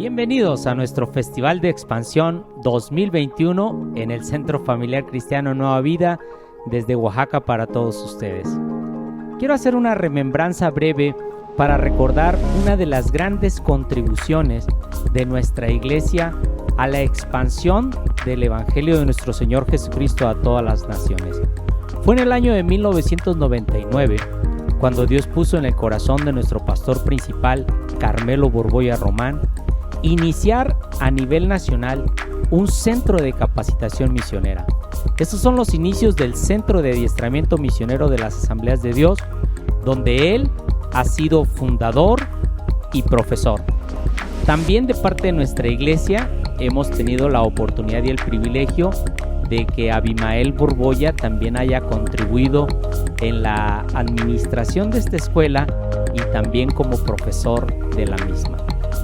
Bienvenidos a nuestro Festival de Expansión 2021 en el Centro Familiar Cristiano Nueva Vida desde Oaxaca para todos ustedes. Quiero hacer una remembranza breve para recordar una de las grandes contribuciones de nuestra iglesia a la expansión del Evangelio de nuestro Señor Jesucristo a todas las naciones. Fue en el año de 1999 cuando Dios puso en el corazón de nuestro pastor principal, Carmelo Borboya Román, iniciar a nivel nacional un centro de capacitación misionera. Estos son los inicios del Centro de Adiestramiento Misionero de las Asambleas de Dios, donde él ha sido fundador y profesor. También de parte de nuestra iglesia hemos tenido la oportunidad y el privilegio de que Abimael Borboya también haya contribuido en la administración de esta escuela y también como profesor de la misma.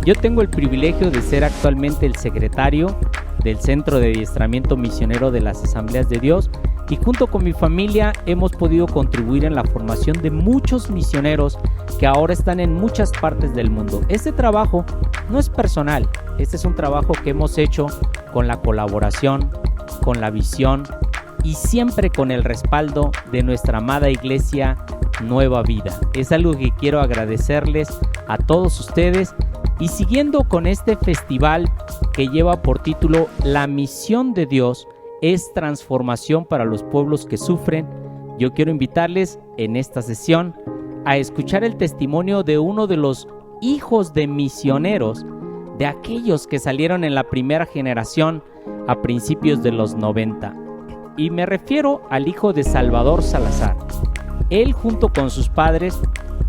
Yo tengo el privilegio de ser actualmente el secretario del Centro de Adiestramiento Misionero de las Asambleas de Dios y junto con mi familia hemos podido contribuir en la formación de muchos misioneros que ahora están en muchas partes del mundo. Este trabajo no es personal, este es un trabajo que hemos hecho con la colaboración, con la visión y siempre con el respaldo de nuestra amada iglesia Nueva Vida. Es algo que quiero agradecerles a todos ustedes. Y siguiendo con este festival que lleva por título La misión de Dios es transformación para los pueblos que sufren, yo quiero invitarles en esta sesión a escuchar el testimonio de uno de los hijos de misioneros, de aquellos que salieron en la primera generación a principios de los 90. Y me refiero al hijo de Salvador Salazar. Él junto con sus padres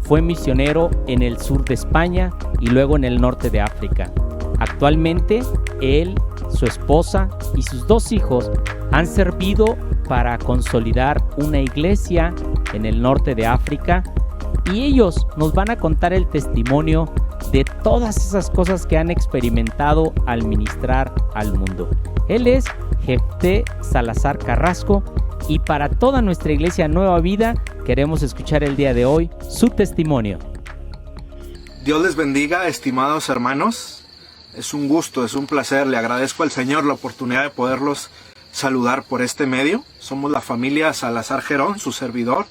fue misionero en el sur de España y luego en el norte de África. Actualmente, él, su esposa y sus dos hijos han servido para consolidar una iglesia en el norte de África y ellos nos van a contar el testimonio de todas esas cosas que han experimentado al ministrar al mundo. Él es Jefté Salazar Carrasco y para toda nuestra iglesia Nueva Vida queremos escuchar el día de hoy su testimonio. Dios les bendiga, estimados hermanos. Es un gusto, es un placer. Le agradezco al Señor la oportunidad de poderlos saludar por este medio. Somos la familia Salazar Gerón, su servidor,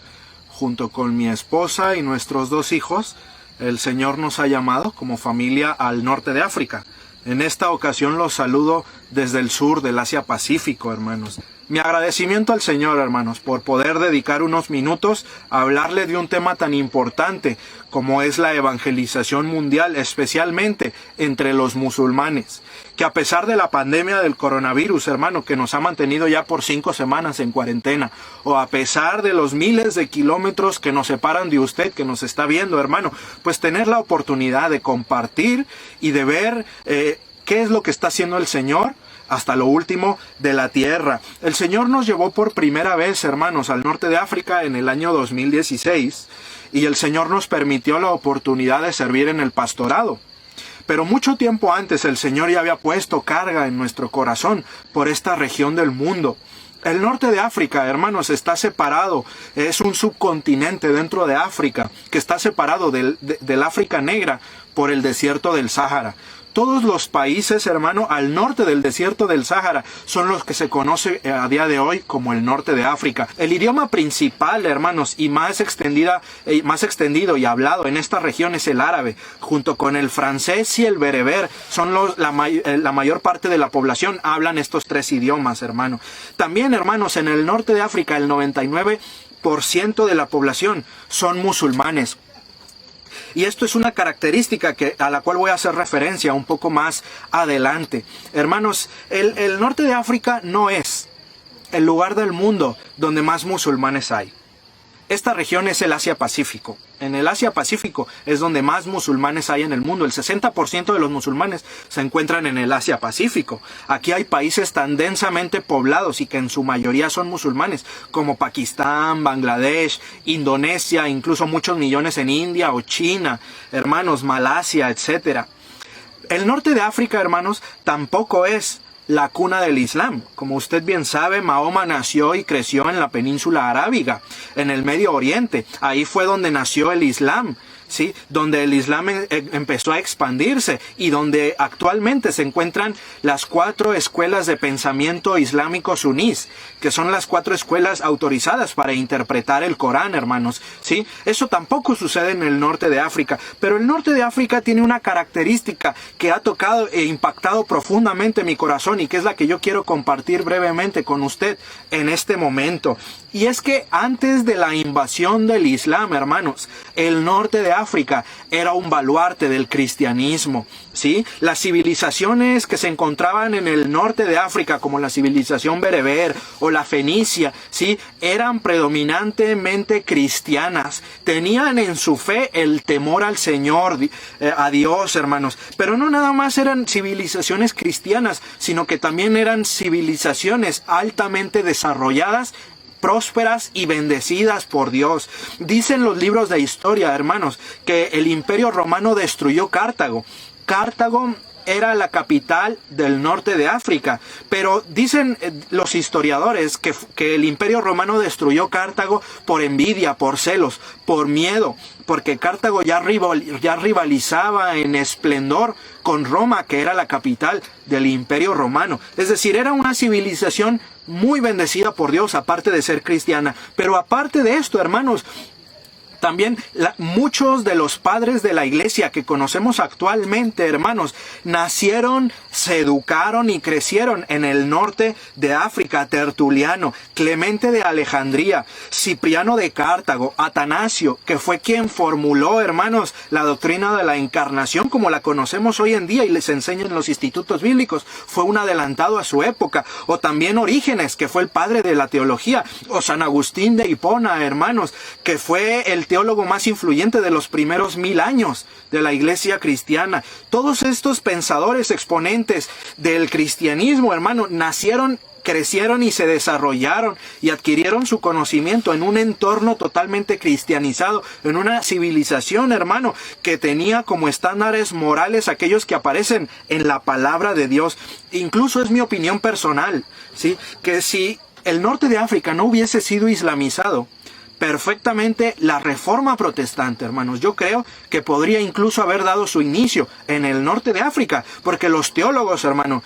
junto con mi esposa y nuestros dos hijos. El Señor nos ha llamado como familia al norte de África. En esta ocasión los saludo desde el sur del Asia Pacífico, hermanos. Mi agradecimiento al Señor, hermanos, por poder dedicar unos minutos a hablarle de un tema tan importante como es la evangelización mundial, especialmente entre los musulmanes. Que a pesar de la pandemia del coronavirus, hermano, que nos ha mantenido ya por 5 semanas en cuarentena, o a pesar de los miles de kilómetros que nos separan de usted, que nos está viendo, hermano, pues tener la oportunidad de compartir y de ver qué es lo que está haciendo el Señor hasta lo último de la tierra. El Señor nos llevó por primera vez, hermanos, al norte de África en el año 2016 y el Señor nos permitió la oportunidad de servir en el pastorado. Pero mucho tiempo antes el Señor ya había puesto carga en nuestro corazón por esta región del mundo. El norte de África, hermanos, está separado, es un subcontinente dentro de África, que está separado del África negra por el desierto del Sáhara. Todos los países, hermano, al norte del desierto del Sáhara son los que se conoce a día de hoy como el norte de África. El idioma principal, hermanos, y más extendido y hablado en esta región es el árabe, junto con el francés y el bereber. Son la mayor parte de la población hablan estos 3 idiomas, hermano. También, hermanos, en el norte de África el 99% de la población son musulmanes. Y esto es una característica a la cual voy a hacer referencia un poco más adelante. Hermanos, el norte de África no es el lugar del mundo donde más musulmanes hay. Esta región es el Asia Pacífico. En el Asia Pacífico es donde más musulmanes hay en el mundo. El 60% de los musulmanes se encuentran en el Asia Pacífico. Aquí hay países tan densamente poblados y que en su mayoría son musulmanes, como Pakistán, Bangladesh, Indonesia, incluso muchos millones en India o China, hermanos, Malasia, etc. El norte de África, hermanos, tampoco es la cuna del Islam. Como usted bien sabe, Mahoma nació y creció en la península arábiga, en el Medio Oriente. Ahí fue donde nació el Islam, ¿sí? Donde el Islam empezó a expandirse y donde actualmente se encuentran las 4 escuelas de pensamiento islámico sunís, que son las 4 escuelas autorizadas para interpretar el Corán, hermanos, ¿sí? Eso tampoco sucede en el norte de África, pero el norte de África tiene una característica que ha tocado e impactado profundamente mi corazón y que es la que yo quiero compartir brevemente con usted en este momento. Y es que antes de la invasión del Islam, hermanos, el norte de África era un baluarte del cristianismo, ¿sí? Las civilizaciones que se encontraban en el norte de África, como la civilización bereber o la fenicia, ¿sí? Eran predominantemente cristianas. Tenían en su fe el temor al Señor, a Dios, hermanos. Pero no nada más eran civilizaciones cristianas, sino que también eran civilizaciones altamente desarrolladas, prósperas y bendecidas por Dios. Dicen los libros de historia, hermanos, que el Imperio Romano destruyó Cartago. Cartago era la capital del norte de África, pero dicen los historiadores que el Imperio Romano destruyó Cartago por envidia, por celos, por miedo, porque Cartago ya rivalizaba en esplendor con Roma, que era la capital del Imperio Romano. Es decir, era una civilización muy bendecida por Dios, aparte de ser cristiana. Pero aparte de esto, hermanos, también muchos de los padres de la iglesia que conocemos actualmente, hermanos, nacieron, se educaron y crecieron en el norte de África. Tertuliano, Clemente de Alejandría, Cipriano de Cartago, Atanasio, que fue quien formuló, hermanos, la doctrina de la encarnación como la conocemos hoy en día y les enseña en los institutos bíblicos. Fue un adelantado a su época. O también Orígenes, que fue el padre de la teología. O San Agustín de Hipona, hermanos, que fue el teólogo más influyente de los primeros 1000 años de la iglesia cristiana. Todos estos pensadores exponentes del cristianismo, hermano, nacieron, crecieron y se desarrollaron y adquirieron su conocimiento en un entorno totalmente cristianizado, en una civilización, hermano, que tenía como estándares morales aquellos que aparecen en la palabra de Dios. Incluso es mi opinión personal, ¿sí?, que si el norte de África no hubiese sido islamizado, perfectamente la reforma protestante, hermanos, yo creo que podría incluso haber dado su inicio en el norte de África, porque los teólogos, hermano,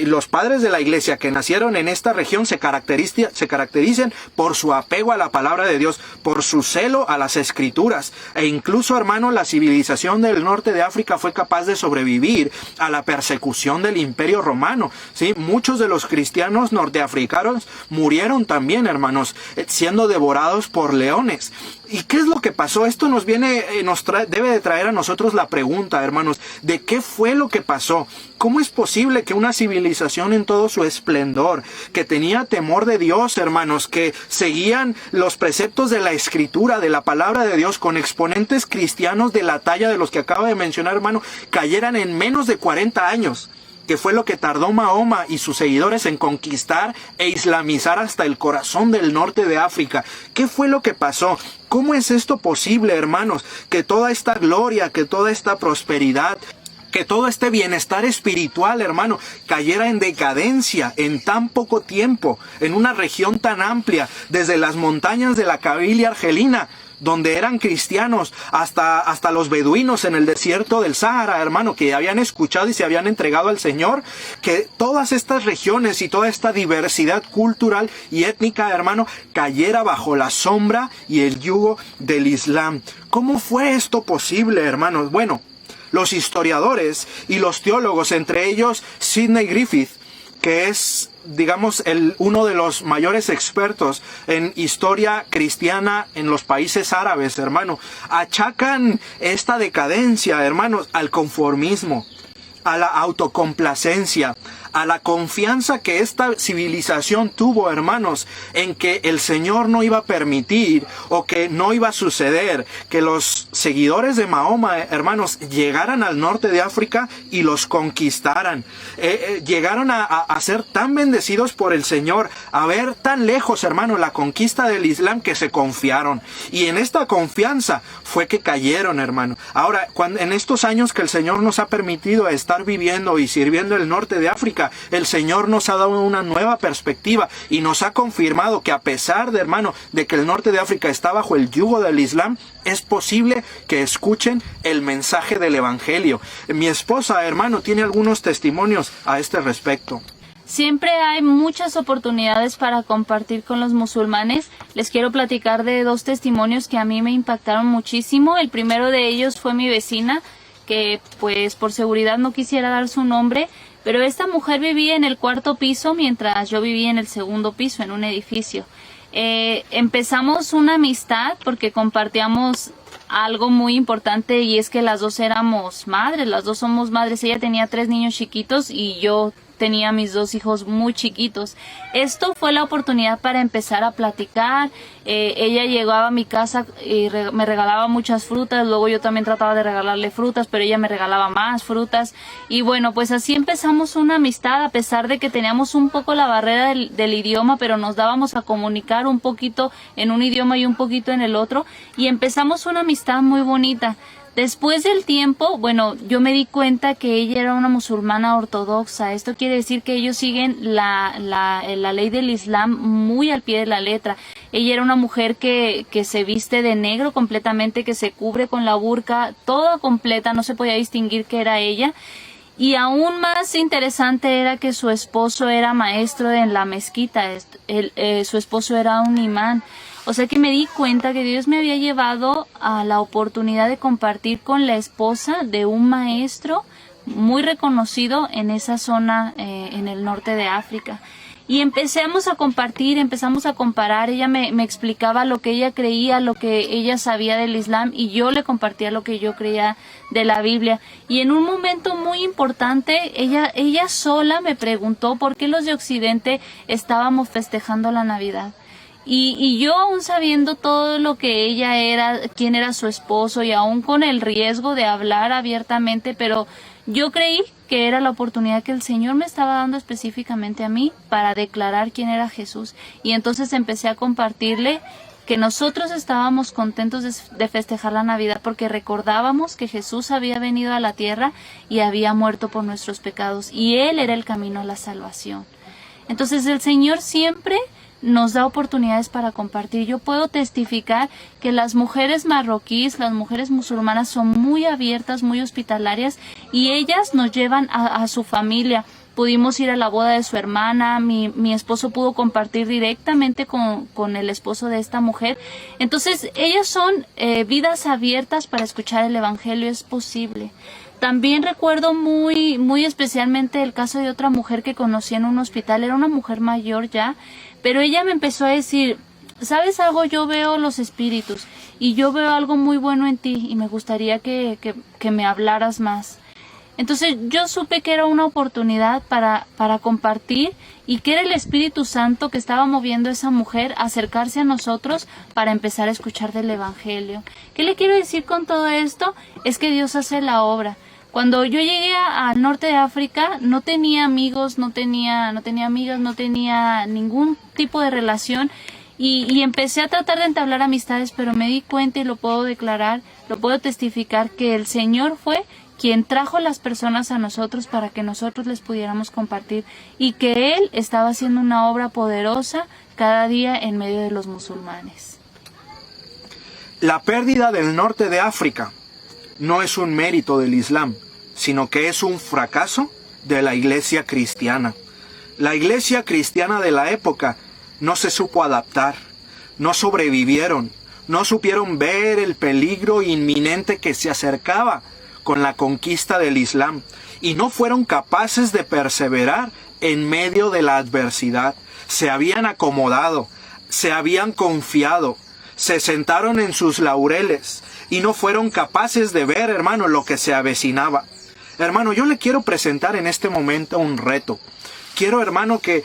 los padres de la iglesia que nacieron en esta región se caracterizan por su apego a la palabra de Dios, por su celo a las escrituras, e incluso, hermano, la civilización del norte de África fue capaz de sobrevivir a la persecución del Imperio Romano, ¿sí? Muchos de los cristianos norteafricanos murieron también, hermanos, siendo devorados por leones. ¿Y qué es lo que pasó? Esto debe de traer a nosotros la pregunta, hermanos, ¿de qué fue lo que pasó? ¿Cómo es posible que una civilización en todo su esplendor, que tenía temor de Dios, hermanos, que seguían los preceptos de la Escritura, de la palabra de Dios, con exponentes cristianos de la talla de los que acabo de mencionar, hermano, cayeran en menos de 40 años? Que fue lo que tardó Mahoma y sus seguidores en conquistar e islamizar hasta el corazón del norte de África. ¿Qué fue lo que pasó? ¿Cómo es esto posible, hermanos? Que toda esta gloria, que toda esta prosperidad, que todo este bienestar espiritual, hermano, cayera en decadencia en tan poco tiempo, en una región tan amplia, desde las montañas de la Cabilia Argelina, donde eran cristianos, hasta los beduinos en el desierto del Sáhara, hermano, que habían escuchado y se habían entregado al Señor, que todas estas regiones y toda esta diversidad cultural y étnica, hermano, cayera bajo la sombra y el yugo del Islam. ¿Cómo fue esto posible, hermanos? Bueno, los historiadores y los teólogos, entre ellos Sidney Griffith, que es, digamos, uno de los mayores expertos en historia cristiana en los países árabes, hermano, achacan esta decadencia, hermanos, al conformismo, a la autocomplacencia, a la confianza que esta civilización tuvo, hermanos, en que el Señor no iba a permitir o que no iba a suceder que los seguidores de Mahoma, hermanos, llegaran al norte de África y los conquistaran. Llegaron a ser tan bendecidos por el Señor, a ver tan lejos, hermano, la conquista del Islam, que se confiaron. Y en esta confianza fue que cayeron, hermano. Ahora, en estos años que el Señor nos ha permitido estar viviendo y sirviendo el norte de África, África, el Señor nos ha dado una nueva perspectiva y nos ha confirmado que a pesar de, hermano, de que el norte de África está bajo el yugo del Islam, es posible que escuchen el mensaje del Evangelio. Mi esposa, hermano, tiene algunos testimonios a este respecto. Siempre hay muchas oportunidades para compartir con los musulmanes. Les quiero platicar de 2 testimonios que a mí me impactaron muchísimo. El primero de ellos fue mi vecina, que pues por seguridad no quisiera dar su nombre, pero esta mujer vivía en el 4º piso mientras yo vivía en el 2º piso, en un edificio. Empezamos una amistad porque compartíamos algo muy importante, y es que las dos éramos madres, las dos somos madres. Ella tenía 3 niños chiquitos y yo tenía mis 2 hijos muy chiquitos. Esto fue la oportunidad para empezar a platicar. Ella llegaba a mi casa y me regalaba muchas frutas, luego yo también trataba de regalarle frutas, pero ella me regalaba más frutas. Y bueno, pues así empezamos una amistad, a pesar de que teníamos un poco la barrera del idioma, pero nos dábamos a comunicar un poquito en un idioma y un poquito en el otro, y empezamos una amistad muy bonita. Después del tiempo, bueno, yo me di cuenta que ella era una musulmana ortodoxa. Esto quiere decir que ellos siguen la ley del Islam muy al pie de la letra. Ella era una mujer que se viste de negro completamente, que se cubre con la burka, toda completa, no se podía distinguir que era ella. Y aún más interesante era que su esposo era maestro en la mezquita, su esposo era un imán. O sea que me di cuenta que Dios me había llevado a la oportunidad de compartir con la esposa de un maestro muy reconocido en esa zona, en el norte de África. Y empezamos a compartir, empezamos a comparar. Ella me explicaba lo que ella creía, lo que ella sabía del Islam, y yo le compartía lo que yo creía de la Biblia. Y en un momento muy importante, ella sola me preguntó por qué los de Occidente estábamos festejando la Navidad. Y yo, aún sabiendo todo lo que ella era, quién era su esposo, y aún con el riesgo de hablar abiertamente, pero yo creí que era la oportunidad que el Señor me estaba dando específicamente a mí para declarar quién era Jesús. Y entonces empecé a compartirle que nosotros estábamos contentos de festejar la Navidad porque recordábamos que Jesús había venido a la tierra y había muerto por nuestros pecados, y Él era el camino a la salvación. Entonces el Señor siempre nos da oportunidades para compartir. Yo puedo testificar que las mujeres marroquíes, las mujeres musulmanas, son muy abiertas, muy hospitalarias, y ellas nos llevan a su familia. Pudimos ir a la boda de su hermana, mi esposo pudo compartir directamente con el esposo de esta mujer. Entonces ellas son vidas abiertas para escuchar el Evangelio, es posible. También recuerdo muy especialmente el caso de otra mujer que conocí en un hospital. Era una mujer mayor ya, pero ella me empezó a decir, ¿sabes algo? Yo veo los espíritus y yo veo algo muy bueno en ti y me gustaría que me hablaras más. Entonces yo supe que era una oportunidad para compartir, y que era el Espíritu Santo que estaba moviendo a esa mujer a acercarse a nosotros para empezar a escuchar del Evangelio. ¿Qué le quiero decir con todo esto? Es que Dios hace la obra. Cuando yo llegué al norte de África, no tenía amigos, no tenía amigas, no tenía ningún tipo de relación, y empecé a tratar de entablar amistades, pero me di cuenta, y lo puedo declarar, lo puedo testificar, que el Señor fue quien trajo las personas a nosotros para que nosotros les pudiéramos compartir, y que Él estaba haciendo una obra poderosa cada día en medio de los musulmanes. La pérdida del norte de África no es un mérito del Islam, sino que es un fracaso de la iglesia cristiana. La iglesia cristiana de la época no se supo adaptar, no sobrevivieron, no supieron ver el peligro inminente que se acercaba con la conquista del Islam, y no fueron capaces de perseverar en medio de la adversidad. Se habían acomodado, se habían confiado, se sentaron en sus laureles y no fueron capaces de ver, hermano, lo que se avecinaba. Hermano, yo le quiero presentar en este momento un reto. Quiero, hermano, que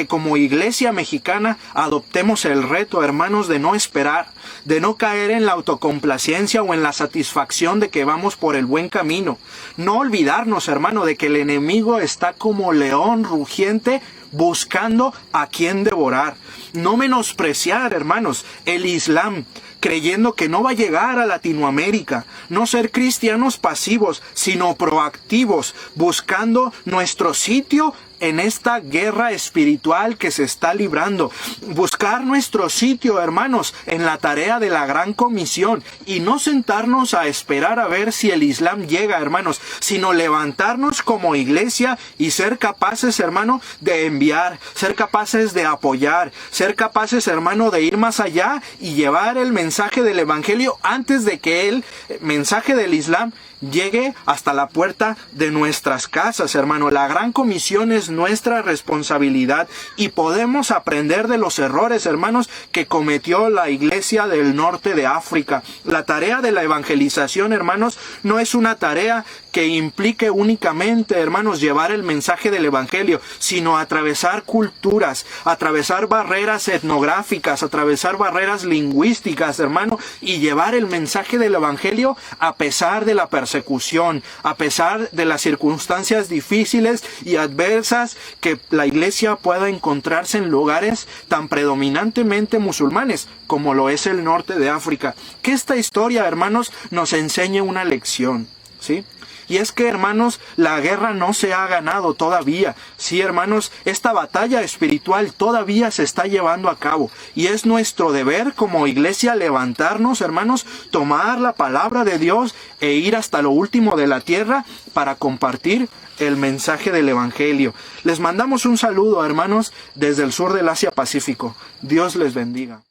como iglesia mexicana adoptemos el reto, hermanos, de no esperar, de no caer en la autocomplacencia o en la satisfacción de que vamos por el buen camino. No olvidarnos, hermano, de que el enemigo está como león rugiente buscando a quien devorar. No menospreciar, hermanos, el Islam, creyendo que no va a llegar a Latinoamérica. No ser cristianos pasivos, sino proactivos, buscando nuestro sitio en esta guerra espiritual que se está librando. Buscar nuestro sitio, hermanos, en la tarea de la gran comisión y no sentarnos a esperar a ver si el Islam llega, hermanos, sino levantarnos como iglesia y ser capaces, hermano, de enviar, ser capaces de apoyar, ser capaces, hermano, de ir más allá y llevar el mensaje del Evangelio antes de que el mensaje del Islam llegue hasta la puerta de nuestras casas, hermano. La gran comisión es nuestra responsabilidad y podemos aprender de los errores, hermanos, que cometió la iglesia del norte de África. La tarea de la evangelización, hermanos, no es una tarea que implique únicamente, hermanos, llevar el mensaje del Evangelio, sino atravesar culturas, atravesar barreras etnográficas, atravesar barreras lingüísticas, hermano, y llevar el mensaje del Evangelio a pesar de la persecución, a pesar de las circunstancias difíciles y adversas que la iglesia pueda encontrarse en lugares tan predominantemente musulmanes como lo es el norte de África. Que esta historia, hermanos, nos enseñe una lección, ¿sí? Y es que, hermanos, la guerra no se ha ganado todavía. Sí, hermanos, esta batalla espiritual todavía se está llevando a cabo. Y es nuestro deber como iglesia levantarnos, hermanos, tomar la palabra de Dios e ir hasta lo último de la tierra para compartir el mensaje del Evangelio. Les mandamos un saludo, hermanos, desde el sur del Asia Pacífico. Dios les bendiga.